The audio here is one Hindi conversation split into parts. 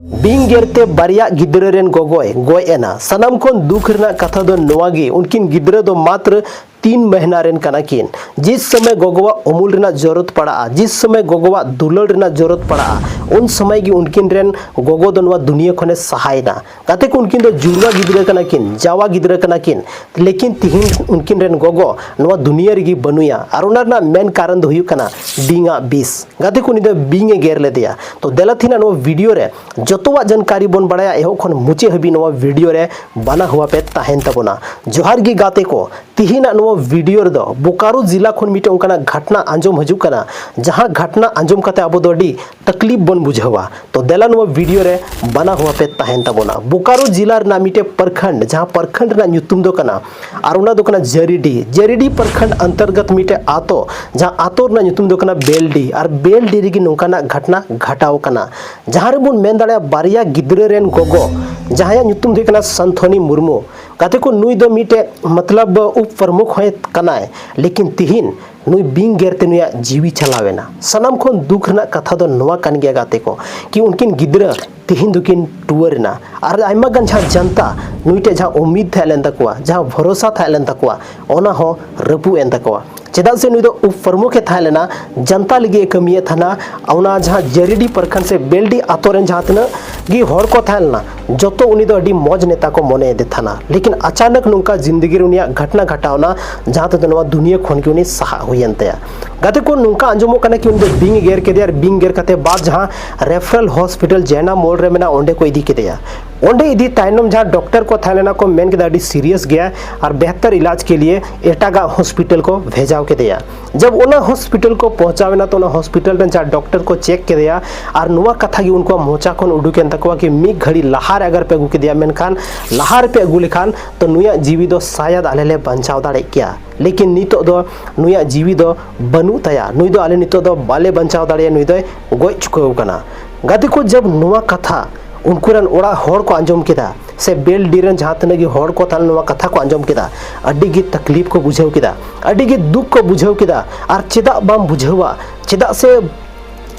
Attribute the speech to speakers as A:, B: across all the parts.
A: बिंग गेरते बारिया गिद्रा रेन गोगोय गोय एना सनाम खोन दुख रना कथा दो नोवागी उनकिन गिद्रा दो मात्र 3 महीना रेन कनाकिन। जिस समय गोगोवा उमुल रना जरूरत पड़ा, जिस समय गोगोवा दुलड़ रना जरूरत पड़ा, उन समय की उनकिन रेन गोगो दो नवा दुनिया खोने सहायना काते को उनकिन दो जुड़वा गिद्रा कनाकिन, जावा गिद्रा कनाकिन। लेकिन तिहिन उनकिन रेन गोगो नवा दुनिया रेगी बनुया और उनारना मेन कारण दो हुयु कना बिंगा बिस गाते को निदो बिंगे गेर ले दिया। तो देला थिना नवा वीडियो रे जतोवा जानकारी बन बड़ाया एहो खन मुचे हबी नवा वीडियो रे बना हुआ पे ताहेन तबोना। जोहार गी गाते को तिहिना नवा वीडियो दो बोकारो जिला खन मिटे उनकाना घटना आंजम हजू कना जहां घटना आंजम कते आबो दो डी तकलीफ बन बुझावा। तो देला नवा वीडियो रे बना हुआ पे ताहेन तबोना। बोकारो जिला रे ना मिटे प्रखंड जहां प्रखंड ना न्युतुम दो कना और उना दो कना जेरीडी प्रखंड अंतर्गत मिटे आतो जहां आतो ना न्युतुम दो कना बेलडी और बेलडी रेगी नोंकाना घटना घटाव कना जहां रे बुन मेन दाड़े बारिया गिद्रा रेन गोगो जहां न्युतुम दो कना संथोनी मुर्मू काते को नुई दो मिटे मतलब उप प्रमुख होय कनाय। लेकिन तिहिन नुई बिंग गेरते नुया जीवी चलावेना सनाम खोन दुख रना कथा दो नवा कान गया गाते को कि उनकिन गिद्रा तिहिन दुकिन टुवरना और आयमा गन जहां जनता नुईटे जहां उम्मीद थालेन तकवा जहां भरोसा थालेन तकवा ओना हो रपु एन तकवा चेदा से नुई दो उप प्रमुख थालेना जनता लगे कमिए थाना औना जहां जेरीडी प्रखंड से बेलडी आतोरेन जहां तना गी होर को थालना जतो उनी दो अडी मौज नेता को मने दे थाना। लेकिन अचानक नुका जिंदगी रुनिया घटना घटावना जहां तो नवा दुनिया खोन के उनी सहा हुयनतया गाते को नुका अंजमो कना कि उनदे बिंग गेर के दिया बिंग गेर कते बाद जहां रेफरल हॉस्पिटल जैना मोड़ रे मेना ओंडे को इदी के दिया ओंडे इदी ताइनम जहां डॉक्टर को थालेना को मेन के दाडी सीरियस गया और बेहतर इलाज के लिए एटागा हॉस्पिटल को भेजाव के दिया। जब ओना हॉस्पिटल को पहुंचावेना तो ओना हॉस्पिटल में जहां डॉक्टर को चेक के दिया और नुआ कथा की उनको मोचा कोन उडुकेन तकवा कि मी घड़ी लहार अगर पे अगू के दिया मेनखान लहार पे अगू लेखान तो नुया जीवी दो शायद आलेले बंचाव दाड़े किया। लेकिन नितो दो नुया जीवी दो बनु तया नुई दो आले नितो दो बाले बंचाव दाड़े नुई दो गोय चुकाव कना। गाते को जब नुआ कथा उनकुरन ओड़ा होड़ को अंजम केदा से बेल डीरन जहां तनगी होड़ को थाल नवा कथा को अंजम केदा अड्डी गी तकलीफ को बुझाव केदा अड्डी गी दुख को बुझाव केदा और चेदा बाम बुझावा चेदा से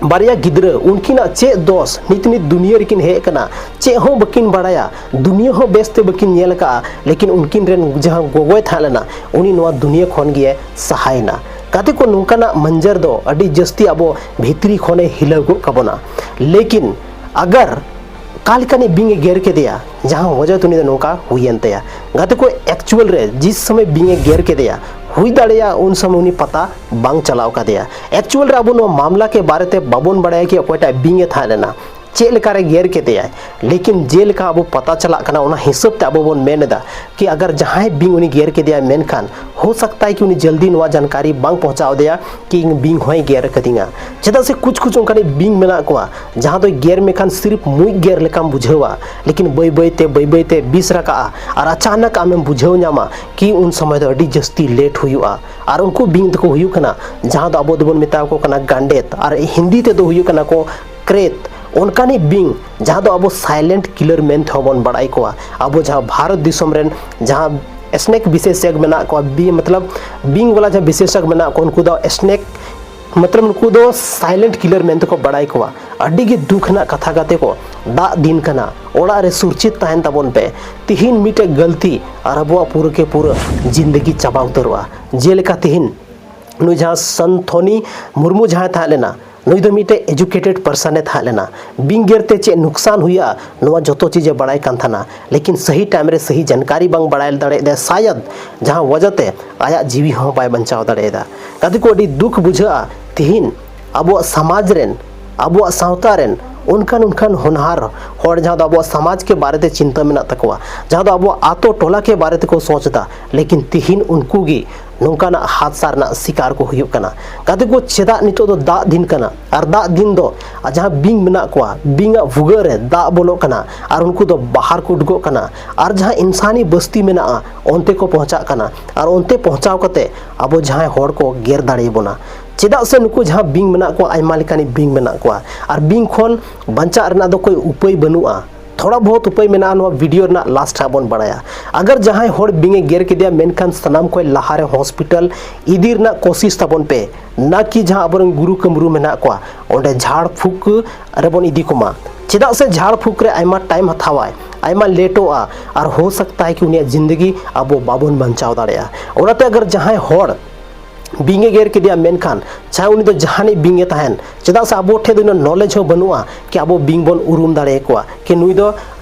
A: बारिया गिद्रा उनकिना चे दोष नित नित दुनिया रेकिन हे कना चे हो बकिन बड़ाया दुनिया हो बेस्ते बकिन नेल का। लेकिन उनकिन रेन जहां गोगोय थालेना उनी नवा दुनिया खोन गिए सहायना काते को नुकाना मंजर दो अड्डी जस्ती आबो भीतरी खोने हिलागो कबोना। लेकिन अगर कालिकानी बिंगे गेर के दिया जहां वजह तुनी नौका हुईनतया गाते को एक्चुअल रे जिस समय बिंगे गेर के दिया हुई दाड़िया उन समय उनी पता बांग चलाव का दिया। एक्चुअल रे अब मामला के बारे ते बाबोन बड़ाया कि अकोटा बिंगे थालेना चे लेकारे गेर के दिया। लेकिन जेल का अब पता चला कना उना हिसाब ते अब बोन मेनदा कि अगर जहां बिंग उनी गेर के दिया मेनखान हो सकता है कि उनी जल्दी नवा जानकारी बांग पहुंचाव दिया कि बिंग होय गेर कदिंगा चेदा से कुछ उनका बिंग मेना को जहां तो गेर मेखान सिर्फ मुई गेर लेकाम बुझावा। लेकिन बई बई ते 20 रका और अचानक आमें बुझाव नामा कि उन समय तो अडी जस्ती लेट हुआ और उनको बिंग तो हुयु कना जहां तो अब दोबन मेता को कना गांडेत और हिंदी ते दो हुयु कना को क्रेत उनकानी बिंग जहां दो अब साइलेंट किलर मेन थोबन बड़ाई को अब जहां भारत दिसम रेन जहां स्नेक विशेषज्ञ मेना को बी मतलब बिंग वाला जहां विशेषज्ञ मेना को उनको दो स्नेक मतलब उनको दो साइलेंट किलर मेन को बड़ाई को अड्डी गे दुख ना कथा गाते को दा दिन कना ओड़ा रे सुरक्षित ताहेन तबन पे तिहिन मिटे गलती और अब पूरा के पूरा जिंदगी चबा उतरवा जेलेका तिहिन नु जहां संथोनी मुर्मू जहां थालेना नुई दो मिटे एजुकेटेड पर्सन था लेना बिंग गेरते चे नुकसान हुआ नवा जतो चीज़े बड़ाई कान थाना। लेकिन सही टाइम रे सही जानकारी बांग बड़ाई दाड़े दे शायद जहां वजहते आया जीवी हो बाय बंचाव दाड़ेदा कदी को अडी दुख बुझा तिहिन अब समाज रेन अब सावता रेन उनकान होनहार होड़ जहां अब समाज के बारे ते चिंता में तकवा जहां अब आतो टोला के बारे ते को सोचता। लेकिन तिहिन उनको गी नौकाना हादसा रना शिकार को हुयु कना काते को चेदा नितो दो दा दिन कना और दा दिन दो जहां बिंग मेना को बिंगा भुगर रे दा बोलो कना और उनको दो बाहर को उडगो कना और जहां इंसानी बस्ती मेना ओंते को पहुंचा कना और ओंते पहुंचाव कते अब जहां होड़ को गेर दाड़े बोना चेदा से नुको जहां बिंग मेना को आयमा लेकानी बिंग मेना को और बिंग खोन बंचा रना दो कोई उपाय बनुआ थोड़ा बहुत उपाय मेना वीडियो लास्ट बन बड़ाया अगर जहां हर बिंगे गेर के मेनखान सनाम को लहारे हॉस्पिटल इदी कोशिश ताबन पे ना कि जहां अब गुरु कमरू मेना को ओंडे झाड़ फूक रेबन इदी कोमा चेदा से झाड़ फूक रे आयमा टाइम हथावाय आयमा लेटोआ और हो सकता है कि उनिया जिंदगी अब बाबन बचाव दाड़ेया ओनाते अगर जहां हर बिंगे गेर के मेनखान चाहे उनी जहानी बिंगे तहन चेदा से अब ठे नॉलेज हो बनुआ कि अब बिंग बन उरुम दाड़े को कि नुई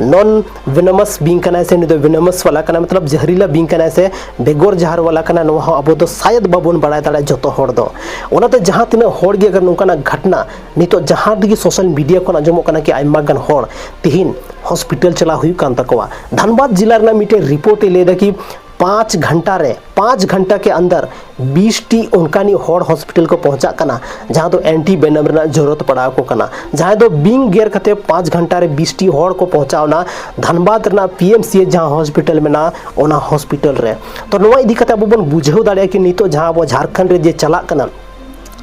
A: नॉन विनमस बिंग कना से नुई विनमस वाला कना मतलब जहरीला बिंग कना से बेगोर जहर वाला कना नोहा अब तो शायद बाबन बड़ा दाड़े जतो होड़ दो ओनाते जहां तिना होड़ गे अगर नोंकाना घटना नितो जहां दिगी सोशल मीडिया को आंजमो कना कि आयमा गान होड़ तिहिन हॉस्पिटल चला हुई कान तकवा धनबाद जिला रे मिटे रिपोर्ट लेदा कि 5 घंटा के अंदर 20 टी उनकानी होड़ हॉस्पिटल को पहुंचा कना जहां तो एंटी वेनम रना जरूरत पड़ा को कना जहां तो बिंग गेर कते 5 घंटा रे 20 टी होड़ को पहुंचावना धनबाद रना पीएमसीएच जहां हॉस्पिटल में ना ओना हॉस्पिटल रे तो नवा इदी कते अब बन बुझेव दाड़े कि नितो जहां अब झारखंड रे जे चला कना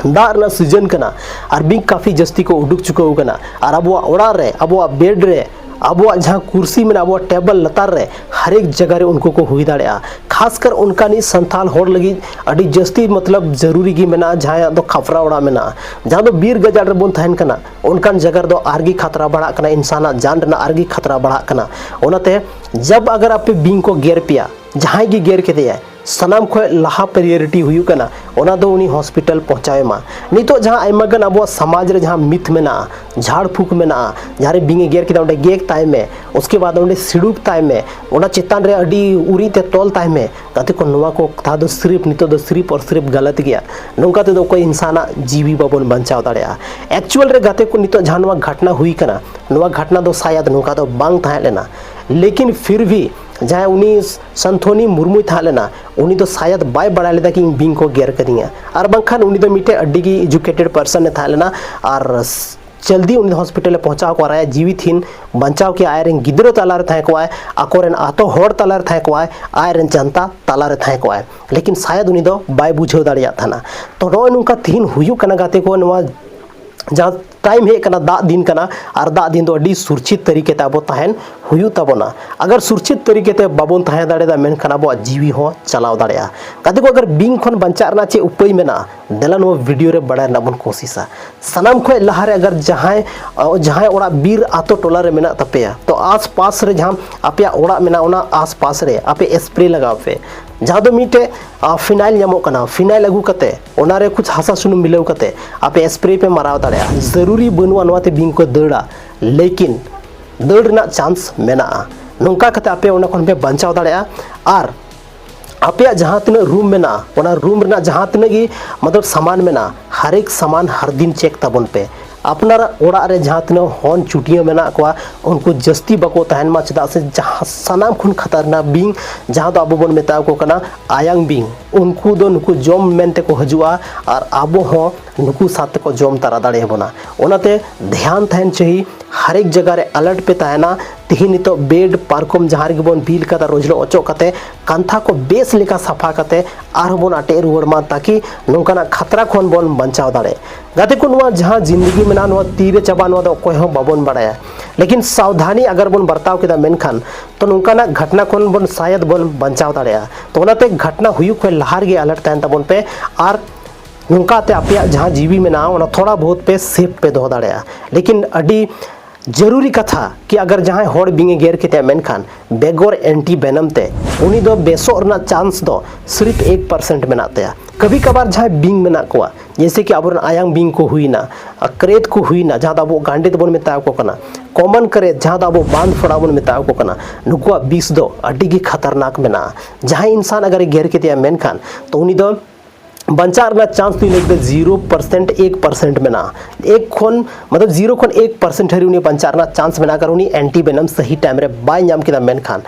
A: दार सीजन कना और बिंग काफी जस्ती को उडुक चुका कना और अब ओड़ा रे अब बेड रे अब जहाँ कुर्सी में अब टेबल लतार रे हर एक जगह रे उनको को हुई दाड़े खासकर उनका नहीं संथाल होड़ लगी अड़ी जस्ती मतलब जरूरी की मेना जहाँ दो खफरा उड़ा मेना जहाँ दो बीर गजाड़ रे बोन तहन कना उनकान जगह दो आर्गी खतरा बढ़ा कना इंसाना जान रना आर्गी खतरा बढ़ा कना ओनाते जब अगर आप बिंग को गेर पिया जहाँ की गेर के दिया सनाम खो लहा प्रायोरिटी हुई कना ओना दो उनी हॉस्पिटल पहुंचाए मा नितो जहां आयमागन अब समाज रे जहां मिथ मेना झाड़ फूक मेना जहां रे बिंगे गेर के गेक ताय में उसके बाद उन्हें सिड़ुक ताय में ओना चितान रे अडी उरी ते तोल ताय में गाते को नवा को था दो सिर्फ नितो दो सिर्फ और सिर्फ गलत गया नोंका ते दो कोई इंसाना जीवी बाबन बचाव दाड़ेया एक्चुअल रे गाते को नितो जहां नवा घटना हुई कना नवा घटना दो शायद नोंका तो बांग था लेना लेकिन फिर भी जहाँ उनी संथोनी मुर्मू था लेना उनी तो शायद बाय बड़ा लेदा कि बिंग को गेर करिया और बंखान उनी तो मिटे अड्डी की एजुकेटेड पर्सन ने था लेना और जल्दी उन हॉस्पिटल पहुंचा को आया जीवित हिन बचाव के आय रेन गिद्रो तालार थाए को आय आकोरेन आतो होड़ तालार थाए को आय आय रेन जनता तालार थाए को आय लेकिन शायद उनी दो बाय बुझेव दाड़िया थाना तो नो नुका तीन हुयु कना गाते को नवा जहाँ टाइम हे कना दा दिन कना और दा दिन तो अड़ी सुरक्षित तरीके ते अब तहन हुयु तबना अगर सुरक्षित तरीके ते बाबन तहन दाड़े मेनखान अब जीवी हो चलाव दाड़ेया कते को अगर बिंग खन बंचारना चे उपाय मेना देलन वो वीडियो रे बड़ा नाबन कोशिशा सनाम खो लहारे अगर जहां ओड़ा बीर आतो टोला रे मेना तपेया तो आस पास रे जहां आपया ओड़ा मेना ओना आस पास रे आपे स्प्रे लगाव पे जहाँ दो मिटे फिनाइल नामो कना फिनाइल अगू कते ओनारे कुछ हसा सुनुम मिलाव कते आपे स्प्रे पे माराव दाड़ेया जरूरी बनुआ नवाते बिंग को दड़ा लेकिन दड़ रना चांस मेना नोंका कते आपे ओना खन पे बचाव दाड़ेया और आपे जहाँ तीन रूम मेना ओना रूम रना जहाँ तीन की मतलब सामान मेना हर एक सामान हर दिन चेक ताबन पे अपनार ओड़ा रे जहाँ तीन हॉन चुटिया मेना को उनको जस्ती बको तहन मा चेदा से जहाँ सनाम खुन खतरनाक बिंग जहाँ तो अब बन मेता को कना आयांग बिंग उनको दो नुकु जम मेनते को हजुआ और अब हो नुकु साथ को जम तारा दाड़े बना ओनाते ध्यान तहन चाहिए हर एक जगह रे अलर्ट पे तहना तिहिन तो बेड पार्कम जहाँ रे बन बिल कता रोजलो अचो कते कांथा को बेस लेका सफा कते आर बन आटे रुवर मा ताकि नोंकाना खतरा खन बन बचाव दाड़े गाते को नवा जहाँ जिंदगी में ना नवा तीरे चबा नवा दो कोई हो बाबन बड़ाया लेकिन सावधानी अगर बन बर्ताव केदा मेनखान तो नोंकाना घटना खन बन शायद बन बचाव दाड़ेया तो ओनाते घटना हुई को लहार गे अलर्ट तहन तबन पे और नोंका ते आपया जहाँ जीवी में ना ओना थोड़ा बहुत पे सेफ पे दो दाड़ेया लेकिन अडी जरूरी कथा कि अगर जहाँ होड़ बिंगे गेर के मेनखान बेगोर एंटी वेनम ते उनी दो बेसो रना चांस दो सिर्फ 1% में नाते कभी कभार जहाँ बिंग में ना कोआ जैसे कि अब आयांग बिंग को हुई ना क्रेत को हुई ना जहाँ अब गांडे बन मेता को कना कॉमन करे जहाँ अब बांध फोड़ा बन मेता को कना नुकुआ बीस दो अड्डी की खतरनाक में ना जहाँ इंसान अगर गेर के मेनखान तो उनी दो बंचार चांस तो लेकिन 0% 1% में ना एक खोन मतलब 0 खोन 1% है उन्हें बंचार चांस में ना कर उन्हें एंटी वेनम सही टाइम रे बाय नाम के मेनखान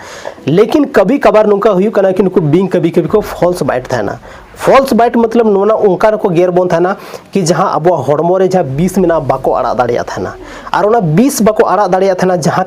A: लेकिन कभी कभार नुका हुई कना कि नुको बिंग कभी कभी को फॉल्स बाइट था ना फॉल्स बाइट मतलब नोना उनका को गेर बोन था ना कि जहाँ अब हड़मो रे जहाँ 20 में ना बाको आड़ा दाड़िया था ना और उना 20 बाको आड़ा दाड़िया था ना जहाँ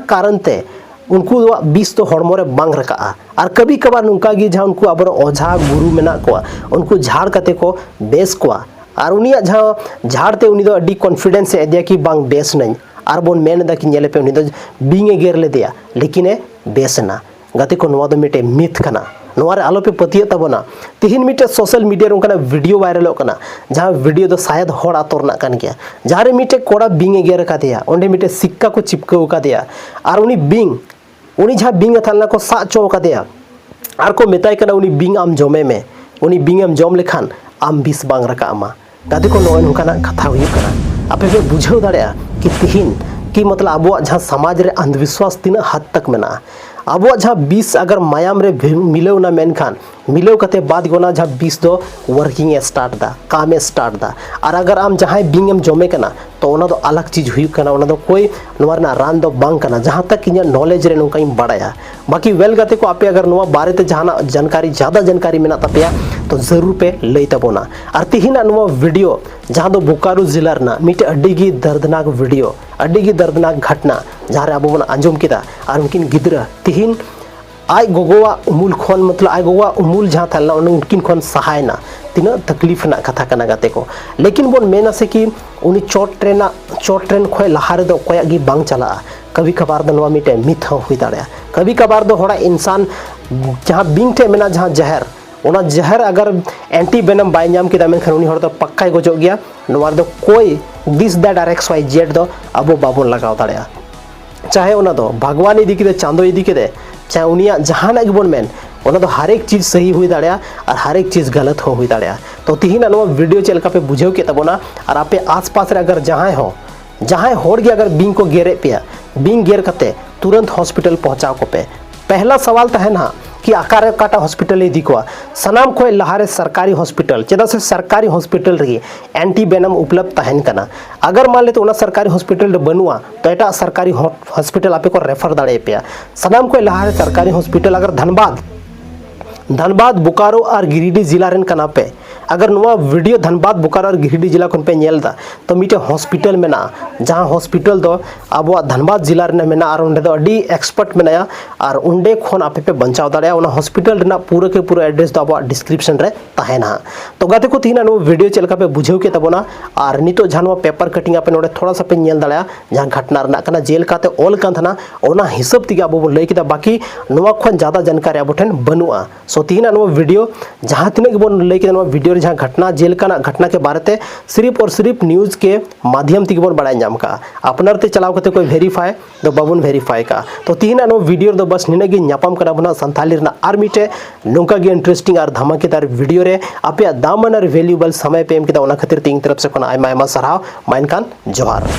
A: कारण ते उनको 20 तो हड़मो रे बांग रखा और कभी कभार नुका गी जहाँ उनको अब ओझा गुरु मेना को उनको झाड़ कते को बेस को और उनिया जहाँ झाड़ते उनी दो अड्डी कॉन्फिडेंस से दिया कि बांग बेस नहीं आर बोन मेन दा कि नेले पे उनी दो बिंगे गेर ले दिया लेकिन ए बेसना गाते को नवा दो मिटे मिथ कना नवा रे आलो पे पतिया तबना तिहिन मिटे सोशल मीडिया रे उनका वीडियो वायरल कना जहां वीडियो दो शायद होड़ आतोरना कान गया जहां रे मिटे कोड़ा बिंगे गेर का दिया ओंडे मिटे सिक्का को चिपकाव का दिया आर उनी जहां बिंग थालना को सा चो का दिया आर को मेताय कना उनी बिंग आम जमे में उनी बिंग आम जम लेखान आम बिस बांग रका आमा गाते को नवा नुकाना कथा हुई कना आपे पे बुझाव दाड़या कि तिहिन कि मतलब अब जहाँ समाज रे अंधविश्वास तीन हद तक मेना अब जहाँ 20 अगर मायाम रे मिलेव ना मेनखान मिलेव कते बाद गोना जहाँ 20 दो वर्किंग स्टार्ट दा काम स्टार्ट दा और अगर आम जहाँ बिंगम जमे कना तो ओना दो अलग चीज हुई कना ओना दो कोई नोरना रान दो बांग कना जहाँ तक इन्या नॉलेज रे नुका बड़ाया बाकी वेल गते को आपे अगर नोवा बारे ते जहाँ जानकारी ज़्यादा जानकारी मेना तपेया तो जरूर पे लई तबोना और तिहिना नोवा वीडियो जहाँ दो बोकारो जिला रना मिटे अड्डी दर्दनाक वीडियो अड्डी दर्दनाक घटना जहाँ रे अब बन आंजम किदा और उनकिन गिद्रा तिहिन आय गोगोवा उमुल खोन मतलब आय गोगोवा उमुल जहाँ थालना उनकिन खोन सहायना तीना तकलीफ ना कथा कना गाते को लेकिन बोन मेना से कि उनी चोट ट्रेन खोय लहारे दो कोया गी बांग चला कभी कभार दो नवा मिटे मिथ हुई दाड़या कभी कभार दो होड़ा इंसान जहाँ बिंग ठे मेना जहाँ जहर ओना जहर अगर एंटी वेनम बाय नाम किदा मेनखान उनी होड़ दो पक्का गोजो गया नवा दो कोई this that or X Y Z दो अब बाबन लगाव दाड़या चाहे ओना दो भगवान इदी के चांदो इदी के चाहे उनिया जहाना गिबोन मेन ओना दो हर एक चीज सही हुई दाड़या और हर एक चीज गलत हो हुई दाड़या तो तिहिना नवा वीडियो चलका पे बुझेव के तबोना और आपे आसपास रे अगर जहां होड़ गया अगर बिंग को गेरे पे बिंग गेर कते तुरंत हॉस्पिटल पहुंचाओ को पे पहला सवाल तो है ना कि आकार काटा हॉस्पिटल इदी को सनाम खोय लहारे सरकारी हॉस्पिटल चेदा से सरकारी हॉस्पिटल रही एंटी वेनम उपलब्ध तहन कना अगर मान ले तो उना सरकारी हॉस्पिटल बनुआ तो एटा सरकारी हॉस्पिटल आपे को रेफर दाड़े पे सनाम खोय लहारे सरकारी हॉस्पिटल अगर धनबाद बोकारो और गिरिडीह जिला रेन कना पे अगर नवा वीडियो धनबाद बोकारो और गिरिडीह जिला कोन पे नेलदा तो मिटे हॉस्पिटल में ना जहां हॉस्पिटल दो अब धनबाद जिला रे मेना और उंडे दो अडी एक्सपर्ट मेनाया और उंडे खोन आपे पे बंचाव दाड़या उना हॉस्पिटल रेना पूरा के पूरा एड्रेस दो अब डिस्क्रिप्शन रे ताहेना तो गाते को तिना नो वीडियो चलका पे बुझेव के तबोना और नितो जहां पेपर कटिंग आपे नोडे थोड़ा सा पे नेल दाड़या जहां घटना रना कना जेल काते ऑल कान थाना ओना हिसाब तिगे अब लई किदा बाकी नवा खोन ज्यादा जानकारी अब ठन बनुआ सो तिना नो वीडियो जहां तिने के बोन लई किदा नो वीडियो जहां घटना जेल का घटना के बारे ते सिर्फ और सिर्फ न्यूज़ के माध्यम तिगे बोन बड़ाई नाम का अपनार ते चलाव कते कोई वेरीफाई दो बाबुन वेरीफाई का तो तिहिना नो वीडियो दो बस निने गे न्यापाम कना बना संताली रना आर मिटे नोंका गे इंटरेस्टिंग और धमाकेदार वीडियो रे आपे दामन और वैल्यूएबल समय पे एम किदा ओना खातिर तीन तरफ से कोना आयमा आयमा सराव माइनकान जोहार।